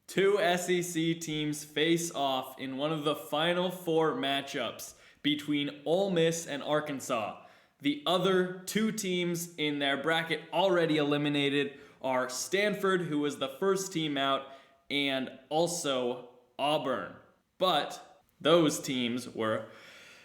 Two SEC teams face off in one of the final four matchups between Ole Miss and Arkansas. The other two teams in their bracket already eliminated are Stanford, who was the first team out, and also Auburn. But those teams were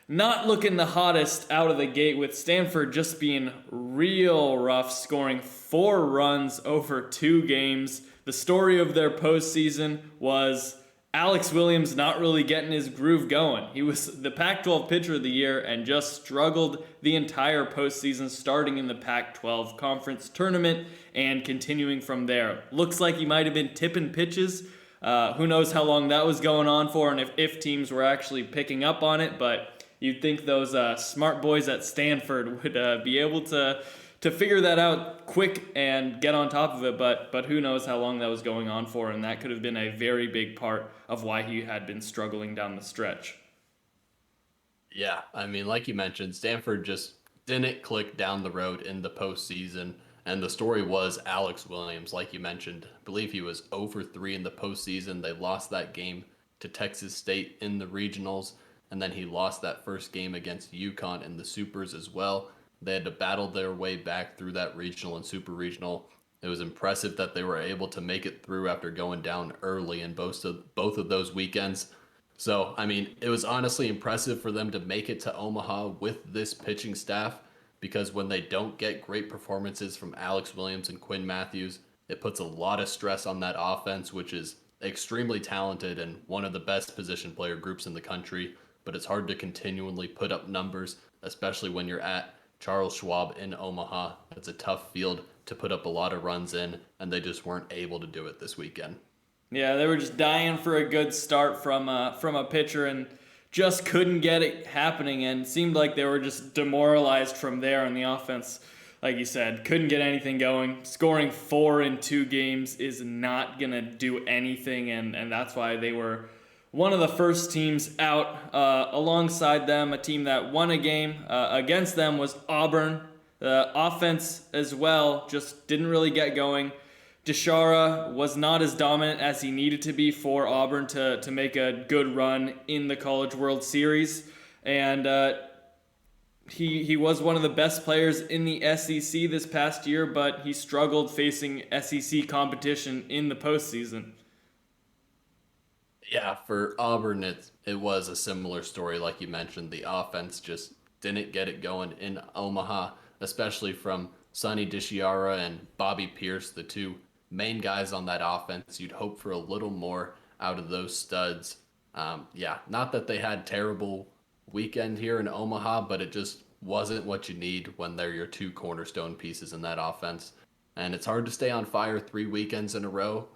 not looking the hottest out of the gate, with Stanford just being real rough, scoring 4 runs over 2 games. The story of their postseason was Alex Williams not really getting his groove going. He was the Pac-12 Pitcher of the Year and just struggled the entire postseason, starting in the Pac-12 Conference Tournament and continuing from there. Looks like he might have been tipping pitches. Who knows how long that was going on for and if teams were actually picking up on it, but you'd think those smart boys at Stanford would be able to figure that out quick and get on top of it, but who knows how long that was going on for, and that could have been a very big part of why he had been struggling down the stretch. Yeah, I mean, like you mentioned, Stanford just didn't click down the road in the postseason, and the story was Alex Williams, like you mentioned. I believe he was 0 for 3 in the postseason. They lost that game to Texas State in the regionals, and then he lost that first game against UConn in the supers as well. They had to battle their way back through that regional and super regional. It was impressive that they were able to make it through after going down early in both of those weekends. So, I mean, it was honestly impressive for them to make it to Omaha with this pitching staff, because when they don't get great performances from Alex Williams and Quinn Matthews, it puts a lot of stress on that offense, which is extremely talented and one of the best position player groups in the country. But it's hard to continually put up numbers, especially when you're at Charles Schwab in Omaha. It's a tough field to put up a lot of runs in, and they just weren't able to do it this weekend. Yeah, they were just dying for a good start from a pitcher and just couldn't get it happening, and seemed like they were just demoralized from there on the offense. Like you said, couldn't get anything going. Scoring 4 in 2 games is not going to do anything, and that's why they were one of the first teams out. Alongside them, a team that won a game against them was Auburn. The offense as well just didn't really get going. Deshara was not as dominant as he needed to be for Auburn to make a good run in the College World Series. And he was one of the best players in the SEC this past year, but he struggled facing SEC competition in the postseason. Yeah, for Auburn, it was a similar story, like you mentioned. The offense just didn't get it going in Omaha, especially from Sonny DiChiara and Bobby Pierce, the two main guys on that offense. You'd hope for a little more out of those studs. Yeah, not that they had terrible weekend here in Omaha, but it just wasn't what you need when they're your two cornerstone pieces in that offense. And it's hard to stay on fire 3 weekends in a row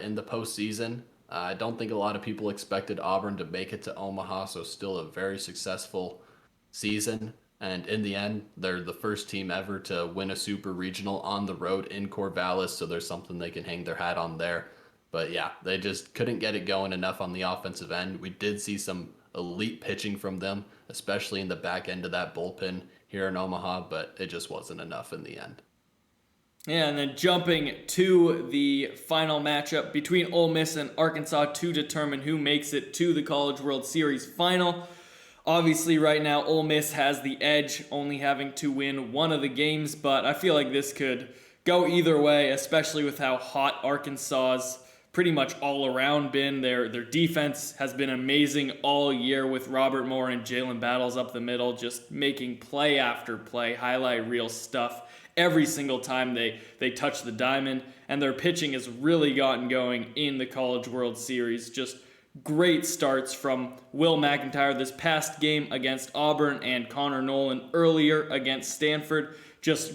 in the postseason. I don't think a lot of people expected Auburn to make it to Omaha, so still a very successful season. And in the end, they're the first team ever to win a super regional on the road in Corvallis, so there's something they can hang their hat on there. But yeah, they just couldn't get it going enough on the offensive end. We did see some elite pitching from them, especially in the back end of that bullpen here in Omaha, but it just wasn't enough in the end. Yeah, and then jumping to the final matchup between Ole Miss and Arkansas to determine who makes it to the College World Series final. Obviously, right now, Ole Miss has the edge, only having to win one of the games, but I feel like this could go either way, especially with how hot Arkansas's pretty much all around been. Their defense has been amazing all year, with Robert Moore and Jalen Battles up the middle, just making play after play, highlight reel stuff every single time they touch the diamond. And their pitching has really gotten going in the College World Series. Just great starts from Will McIntyre this past game against Auburn, and Connor Nolan earlier against Stanford. Just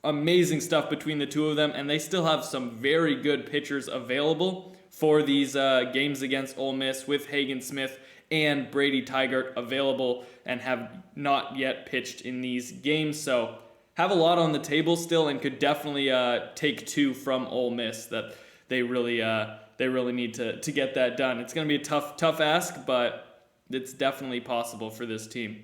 amazing stuff between the two of them, and they still have some very good pitchers available for these games against Ole Miss, with Hagen Smith and Brady Tygart available and have not yet pitched in these games. So have a lot on the table still, and could definitely take 2 from Ole Miss. That they really need to get that done. It's going to be a tough ask, but it's definitely possible for this team.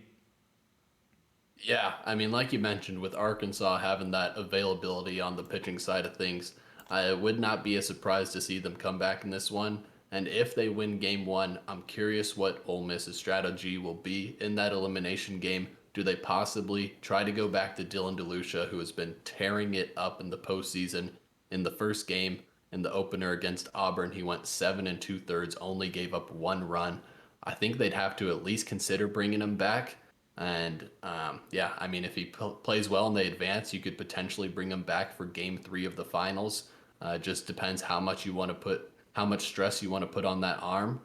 Yeah, I mean, like you mentioned, with Arkansas having that availability on the pitching side of things, I would not be a surprise to see them come back in this one. And if they win game one, I'm curious what Ole Miss's strategy will be in that elimination game. Do they possibly try to go back to Dylan DeLucia, who has been tearing it up in the postseason? In the first game, in the opener against Auburn, he went 7 2/3, only gave up 1 run. I think they'd have to at least consider bringing him back. And yeah, I mean, if he plays well and they advance, you could potentially bring him back for game three of the finals. Just depends how much stress you want to put on that arm.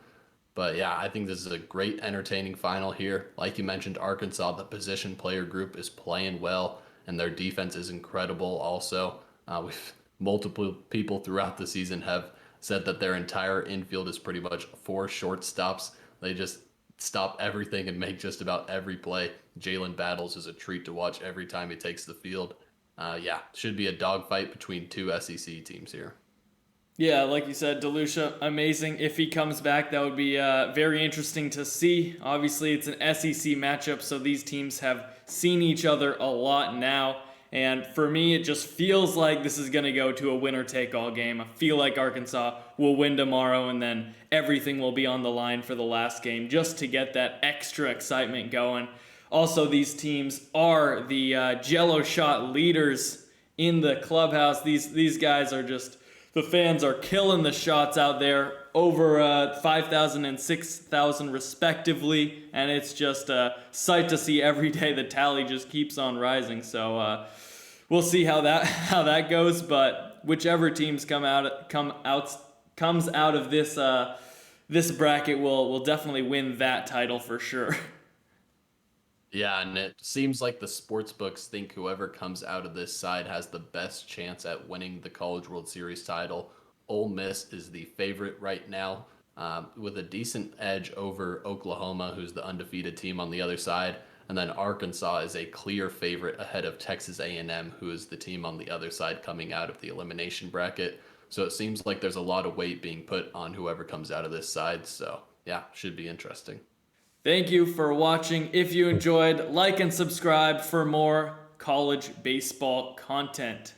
But yeah, I think this is a great, entertaining final here. Like you mentioned, Arkansas, the position player group is playing well, and their defense is incredible also. We've multiple people throughout the season have said that their entire infield is pretty much four shortstops. They just stop everything and make just about every play. Jalen Battles is a treat to watch every time he takes the field. Yeah, should be a dogfight between two SEC teams here. Yeah, like you said, DeLucia, amazing. If he comes back, that would be very interesting to see. Obviously, it's an SEC matchup, so these teams have seen each other a lot now. And for me, it just feels like this is going to go to a winner-take-all game. I feel like Arkansas will win tomorrow, and then everything will be on the line for the last game just to get that extra excitement going. Also, these teams are the Jello shot leaders in the clubhouse. These guys are just... The fans are killing the shots out there, over 5,000 and 6,000 respectively, and it's just a sight to see every day. The tally just keeps on rising, so we'll see how that goes. But whichever teams comes out of this bracket will definitely win that title for sure. Yeah, and it seems like the sports books think whoever comes out of this side has the best chance at winning the College World Series title. Ole Miss is the favorite right now, with a decent edge over Oklahoma, who's the undefeated team on the other side, and then Arkansas is a clear favorite ahead of Texas A&M, who is the team on the other side coming out of the elimination bracket. So it seems like there's a lot of weight being put on whoever comes out of this side. So yeah, should be interesting. Thank you for watching. If you enjoyed, like and subscribe for more college baseball content.